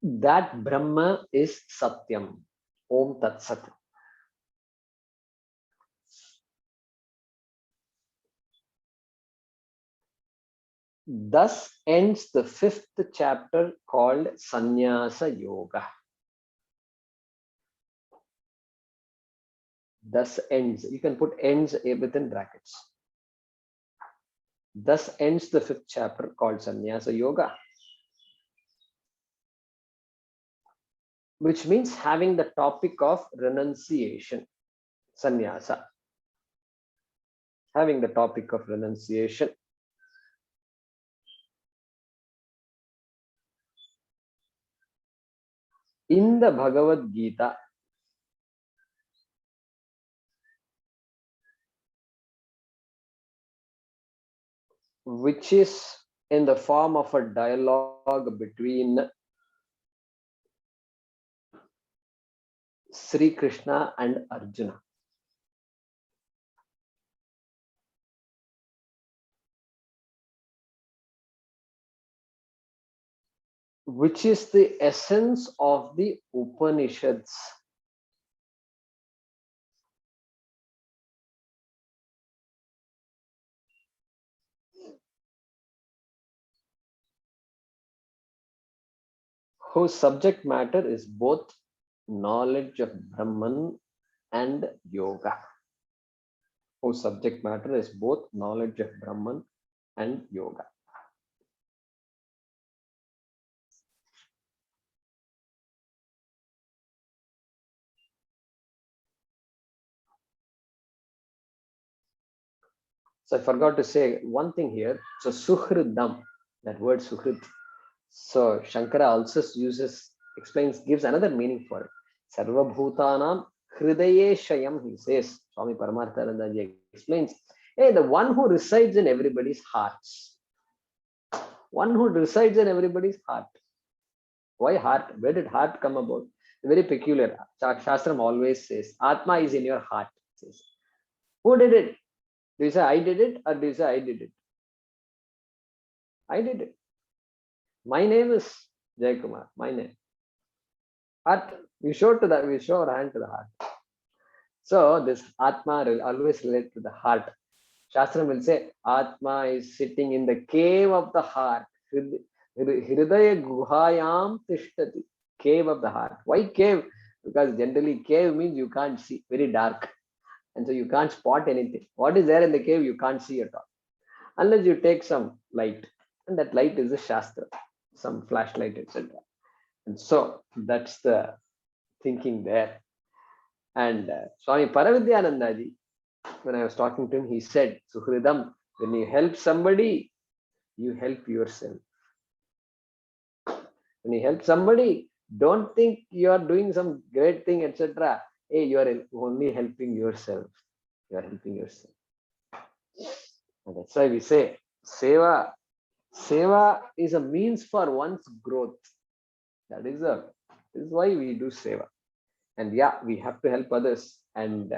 That Brahma is Satyam. Om Tat Sat. Thus ends the 5th chapter called Sannyasa Yoga. Thus ends, you can put ends within brackets. Thus ends the 5th chapter called Sannyasa Yoga, which means having the topic of renunciation. Sannyasa. Having the topic of renunciation. In the Bhagavad Gita, which is in the form of a dialogue between Sri Krishna and Arjuna. Which is the essence of the Upanishads. Whose subject matter is both knowledge of Brahman and yoga. Whose subject matter is both knowledge of Brahman and yoga. So I forgot to say one thing here. So Suhridam, that word Suhrid. So Shankara also explains, gives another meaning for it. Sarva Bhutanam Hridaye Shayam, he says. Swami Paramarthananda explains, hey, the one who resides in everybody's hearts. One who resides in everybody's heart. Why heart? Where did heart come about? Very peculiar. Shastram always says, Atma is in your heart. Says. Who did it? Do you say I did it, or do you say I did it? I did it. My name is Jaykumar. My name. Heart. We show our hand to the heart. So this Atma will always relate to the heart. Shastram will say Atma is sitting in the cave of the heart. Hridaya guhayam tishtati. Cave of the heart. Why cave? Because generally cave means you can't see, very dark. And so you can't spot anything. What is there in the cave, you can't see at all. Unless you take some light. And that light is a Shastra. Some flashlight, etc. And so that's the thinking there. And Swami Paravidyanandaji, when I was talking to him, he said, Suhridam, when you help somebody, you help yourself. When you help somebody, don't think you are doing some great thing, etc. Hey, you are only helping yourself. You are helping yourself. And that's why we say, Seva. Seva is a means for one's growth. That is why we do Seva. And yeah, we have to help others, and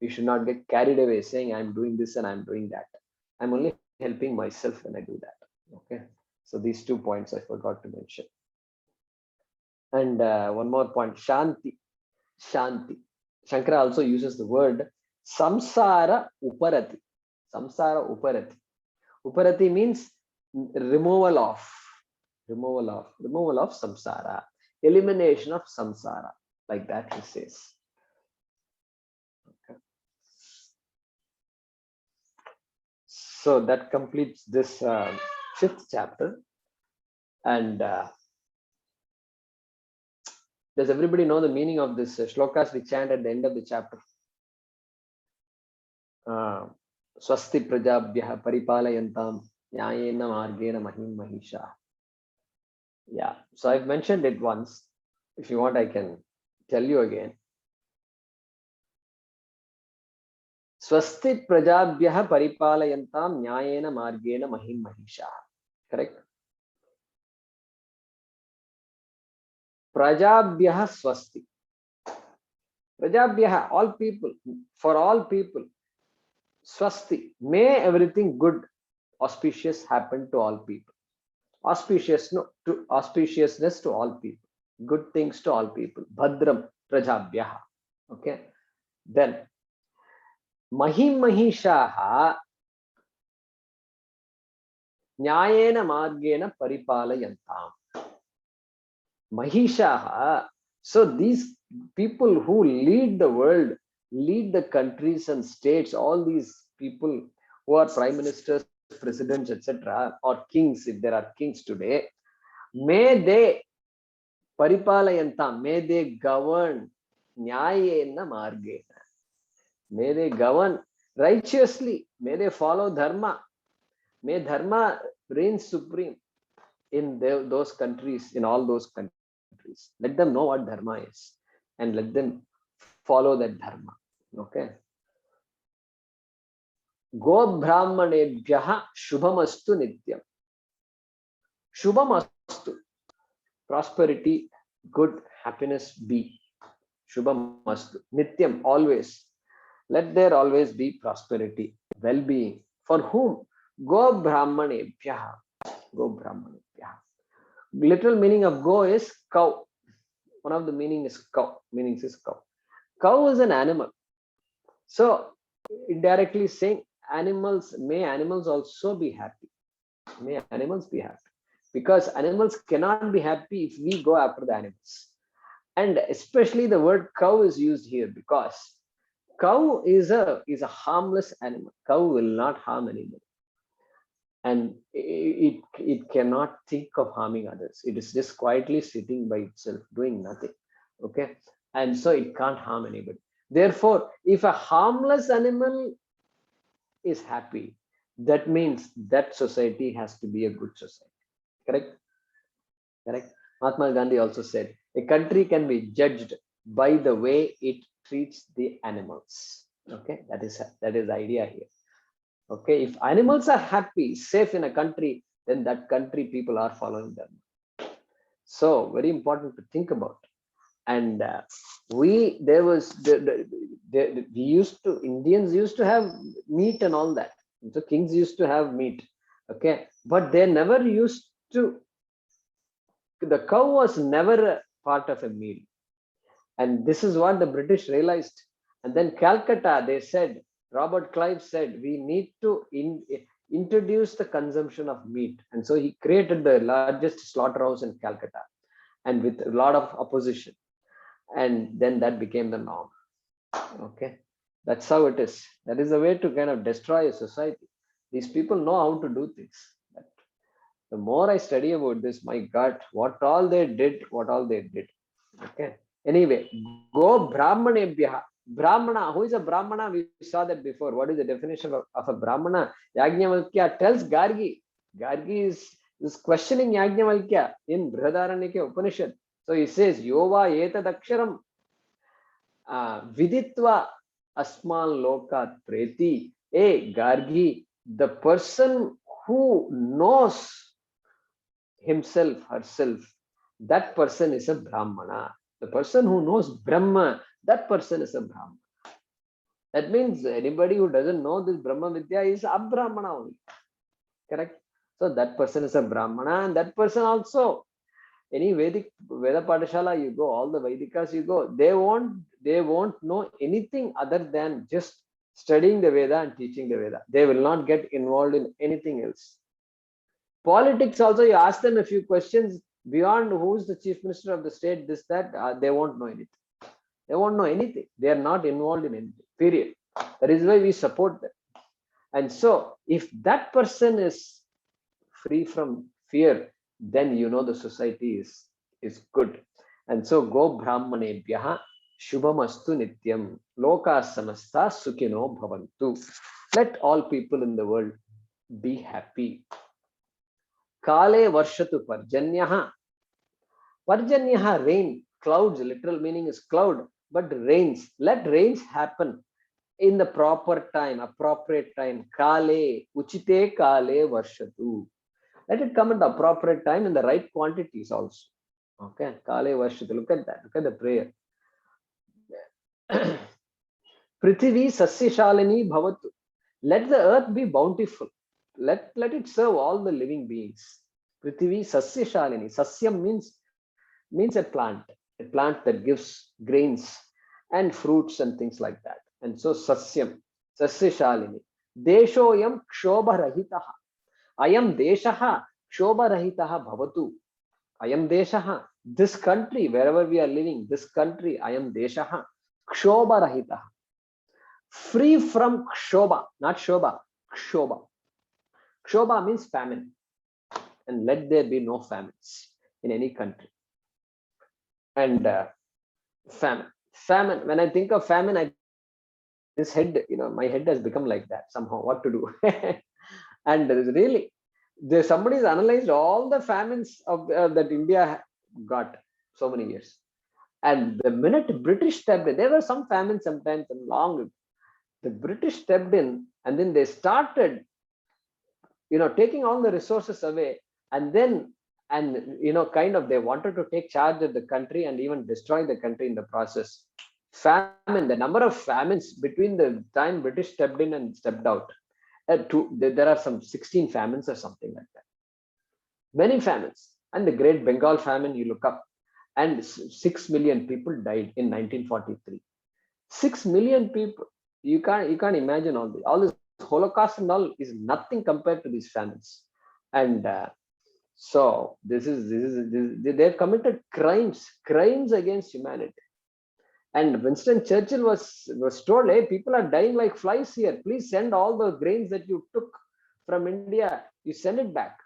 we should not get carried away saying I'm doing this and I'm doing that. I'm only helping myself when I do that. Okay. So these 2 points I forgot to mention. And one more point, Shanti. Shanti. Shankara also uses the word Samsara Uparati. Samsara Uparati. Uparati means removal of samsara, elimination of samsara, like that he says. Okay. So that completes this 5th chapter. And does everybody know the meaning of this shlokas we chant at the end of the chapter? Swasti prajabhyah paripalayantam Nyayena margena mahim mahisha. Yeah, so I've mentioned it once. If you want, I can tell you again. Swasti prajabhyah paripalayantam nyayena margena mahim mahisha. Correct? Prajabhyah swasti. Prajabhyah, all people, for all people. Swasti, may everything good, auspicious happen to all people. Auspiciousness to all people. Good things to all people. Bhadram prajabhyah. Okay. Then mahim mahishaha nyayena margena paripalayantam. Mahishaha. So these people who lead the world, lead the countries and states, all these people who are prime ministers, presidents, etc., or kings, if there are kings today, may they paripalayantam, may they govern nyayena margena. May they govern righteously. May they follow dharma. May dharma reign supreme in those countries, in all those countries. Let them know what dharma is and let them follow that dharma. Okay. Go brahmanebhyah shubhamastu nityam. Shubhamastu. Prosperity, good, happiness be. Shubhamastu. Nityam, always. Let there always be prosperity, well-being. For whom? Go brahmanebhyah. Go brahmanebhyah. Literal meaning of go is cow. One of the meaning is cow. Meanings is cow. Cow is an animal. So indirectly saying animals, may animals also be happy. May animals be happy. Because animals cannot be happy if we go after the animals. And especially the word cow is used here because cow is a harmless animal. Cow will not harm anybody. And it cannot think of harming others. It is just quietly sitting by itself, doing nothing. Okay. And so it can't harm anybody. Therefore, if a harmless animal is happy, that means that society has to be a good society. Correct? Correct. Mahatma Gandhi also said, a country can be judged by the way it treats the animals. Okay. That is the idea here. Okay, if animals are happy, safe in a country, then that country people are following them. So very important to think about. And Indians used to have meat and all that. So kings used to have meat. Okay, but they never used to. The cow was never a part of a meal, and this is what the British realized. And then Calcutta, they said. Robert Clive said, we need to introduce the consumption of meat. And so he created the largest slaughterhouse in Calcutta and with a lot of opposition. And then that became the norm. Okay. That's how it is. That is a way to kind of destroy a society. These people know how to do things. But the more I study about this, my God, what all they did. Okay. Anyway, go brahmanebhyah. Brahmana, who is a Brahmana? We saw that before. What is the definition of a Brahmana? Yajnavalkya tells Gargi. Gargi is questioning Yajnavalkya in Brihadaranyaka Upanishad. So he says, Yova etadaksharam viditva asmal lokat preti. Hey, Gargi, the person who knows himself, herself, that person is a Brahmana. The person who knows Brahma, that person is a Brahmana. That means anybody who doesn't know this Brahma Vidya is a Brahmana only. Correct? So that person is a Brahmana, and that person also, any Veda Padashala you go, all the Vedikas you go, they won't know anything other than just studying the Veda and teaching the Veda. They will not get involved in anything else. Politics also, you ask them a few questions beyond who's the chief minister of the state, this, that, they won't know anything. They won't know anything. They are not involved in anything, period. That is why we support them. And so if that person is free from fear, then you know the society is good. And so go brahmanebhyah shubhamastu nityam loka samasta sukhino bhavantu. Let all people in the world be happy. Kale varshatu parjanyaha. Parjanyaha, rain. clouds, literal meaning is cloud, but rains. Let rains happen in the proper time, appropriate time. Kale, uchite kale varshatu. Let it come in the appropriate time in the right quantities also. Okay, kale varshatu. Look at that. Look at the prayer. Prithvi sasyashalini bhavatu. Let the earth be bountiful. Let it serve all the living beings. Prithvi sasyashalini. Sasyam means a plant that gives grains and fruits and things like that. And so sasyam, sasyashalini. Deshoyam kshobarahitaha. Ayam deshaha kshobarahitaha bhavatu. Ayam deshaha. This country, wherever we are living, this country, ayam deshaha kshobarahitaha. Free from kshoba, not shoba, kshoba. Kshoba means famine. And let there be no famines in any country. And famine. When I think of famine, this head, my head has become like that somehow. What to do? And there is really, somebody has analyzed all the famines of that India got so many years. And the minute British stepped in, there were some famines sometimes and long. The British stepped in, and then they started, taking all the resources away, and then, kind of they wanted to take charge of the country and even destroy the country in the process. Famine, the number of famines between the time British stepped in and stepped out, there are some 16 famines or something like that. Many famines. And the Great Bengal famine, you look up, and 6 million people died in 1943. 6 million people. You can't imagine all this Holocaust and all is nothing compared to these famines. And so they've committed crimes against humanity. And Winston Churchill was told, hey, people are dying like flies here. Please send all the grains that you took from India, you send it back.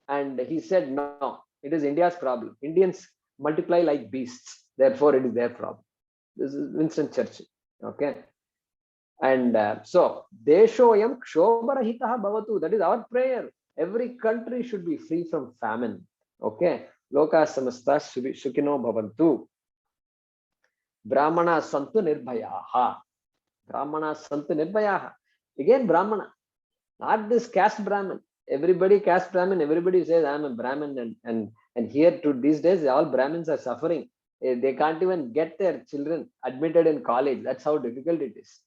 And he said, no, it is India's problem. Indians multiply like beasts. Therefore, it is their problem. This is Winston Churchill. Okay. And so, Deshoyam kshobarahitaha bhavatu. That is our prayer. Every country should be free from famine. Okay. Loka samasta sukhino bhavantu. Brahmana santu nirbhayaha. Brahmana santu nirbhayaha. Again, Brahmana. Not this caste Brahmin. Everybody caste Brahmin. Everybody says, I'm a Brahmin. And here to these days, all Brahmins are suffering. They can't even get their children admitted in college. That's how difficult it is.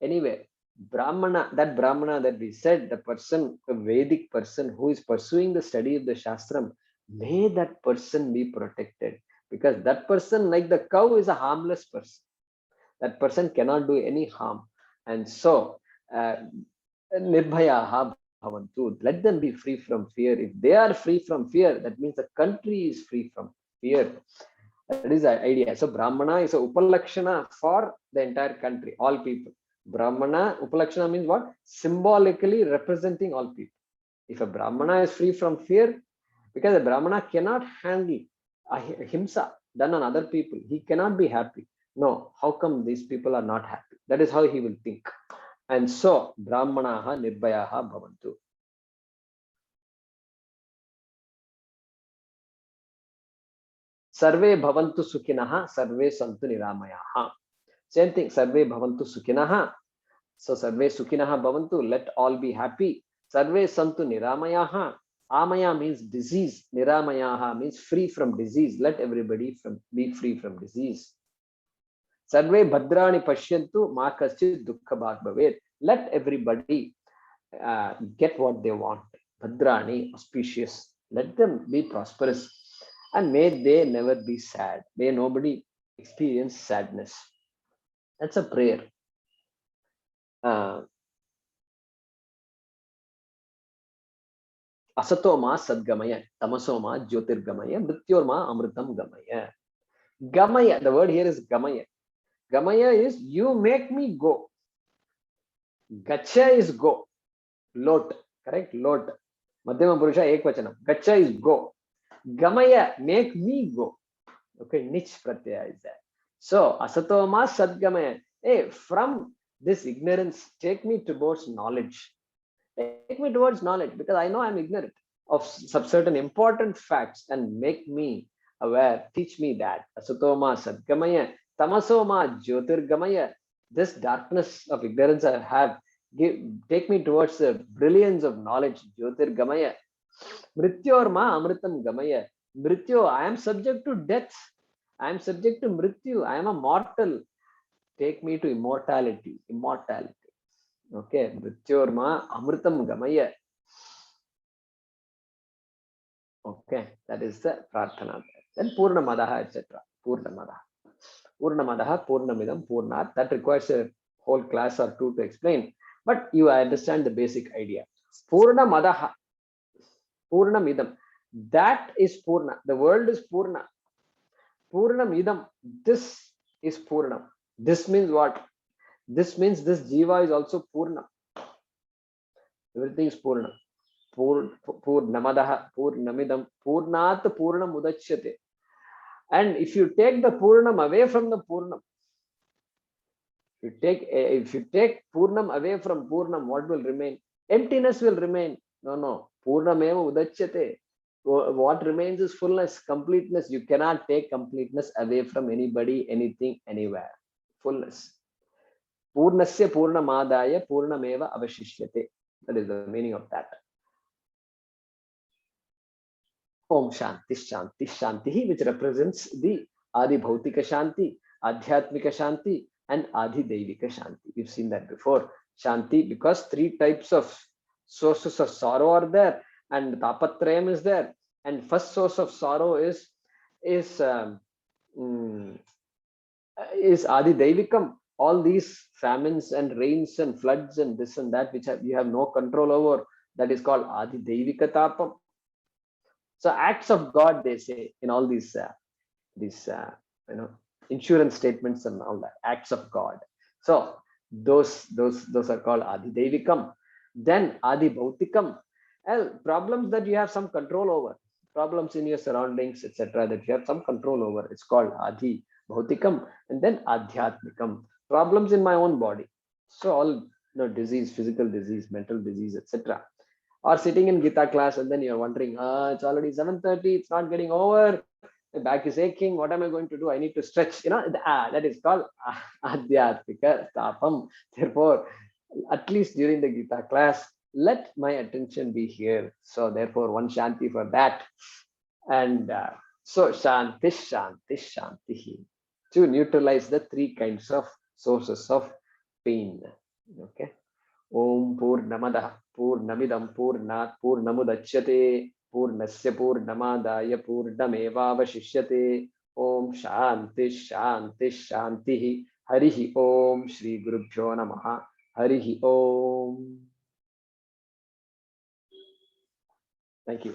Anyway, Brahmana that we said, the person, a Vedic person who is pursuing the study of the Shastram, may that person be protected. Because that person, like the cow, is a harmless person. That person cannot do any harm. And so, Nirbhayaha bhavantu. Let them be free from fear. If they are free from fear, that means the country is free from fear. That is the idea. So, Brahmana is a upalakshana for the entire country, all people. Brahmana, upalakshana means what? Symbolically representing all people. If a Brahmana is free from fear, because a Brahmana cannot handle himsa done on other people, he cannot be happy. No, how come these people are not happy? That is how he will think. And so, Brahmanaha nirbhayaha bhavantu. Sarve bhavantu sukhinaha, sarve santu niramayaha. Same thing, sarve bhavantu sukhinaha. So, sarve sukhinaha bhavantu, let all be happy. Sarve santu niramayaha. Amaya means disease. Niramayaha means free from disease. Let everybody be free from disease. Sarve bhadrani pashyantu ma kaschid dukkha bhag bhavet. Let everybody get what they want. Bhadrani, auspicious. Let them be prosperous. And may they never be sad. May nobody experience sadness. That's a prayer. Asatoma sadgamaya, tamasoma jyotirgamaya, mrityorma amritam gamaya. Gamaya, the word here is gamaya. Gamaya is you make me go. Gacha is go. Lot, correct? Lot. Madhyama Purusha Ekvachanam. Gacha is go. Gamaya, make me go. Okay, nich pratyaya is that. So, asatoma sadgamaya. Hey, from this ignorance, take me towards knowledge. Take me towards knowledge, because I know I'm ignorant of some certain important facts, and make me aware. Teach me that. Asatoma Sadgamaya, Tamasoma Jyotirgamaya. This darkness of ignorance I have, take me towards the brilliance of knowledge. Jyotirgamaya. Mrityorma Amritam Gamaya. Mrityo, I am subject to death. I am subject to Mrityu. I am a mortal. Take me to immortality. Immortality. Okay. Mrityorma Amritam Gamaya. Okay, that is the prarthana. Then Purnamadaha, etc. Purnamadaha. Purnamadaha, Purnamidam, Purnat. That requires a whole class or two to explain. But you understand the basic idea. Purnamadaha, Purnamidam. That is Purna. The world is Purna. Purnamidam. This is Purna. This means what? This means this Jiva is also Purna. Everything is Purna. Purnamadaha, Purnamidam, Purnat Purnam Udachyate. And if you take the Purnam away from the Purnam, if you take Purnam away from Purnam, what will remain? Emptiness will remain. No. Purnameva Udachyate. What remains is fullness, completeness. You cannot take completeness away from anybody, anything, anywhere. Fullness. Purnasya Purnamadaya Purnameva Avashishyate. That is the meaning of that. Om Shanti Shanti Shanti, which represents the Adi Bhautika Shanti, Adhyatmika Shanti, and Adi Devika Shanti. We've seen that before. Shanti, because three types of sources of sorrow are there, and Tapatrayam is there. And first source of sorrow is Adi Devikam. All these famines and rains and floods and this and that, which you have no control over, that is called Adi Devika Tapam. So acts of God, they say in all these insurance statements and all that, acts of God. So those are called Adi Devikam. Then Adi Bhautikam, problems that you have some control over, problems in your surroundings, etc., that you have some control over. It's called Adi Bhautikam. And then Adhyatmikam, problems in my own body. So all disease, physical disease, mental disease, etc. Or sitting in Gita class and then you're wondering, it's already 7:30, it's not getting over, my back is aching, what am I going to do? I need to stretch, that is called Adhyatmika Tapam. Therefore, at least during the Gita class, let my attention be here. So therefore, one Shanti for that. And so Shanti, Shanti, Shanti, to neutralize the three kinds of sources of pain. Okay. Om Purnamadaha Purnamidam Purnat Purnamudachyate Purnasya Purnamadaya Purnameva Vashishyate. Om Shanti Shanti Shanti. Harihi Om Shri Gurubhyo Namaha. Harihi Om. Thank you.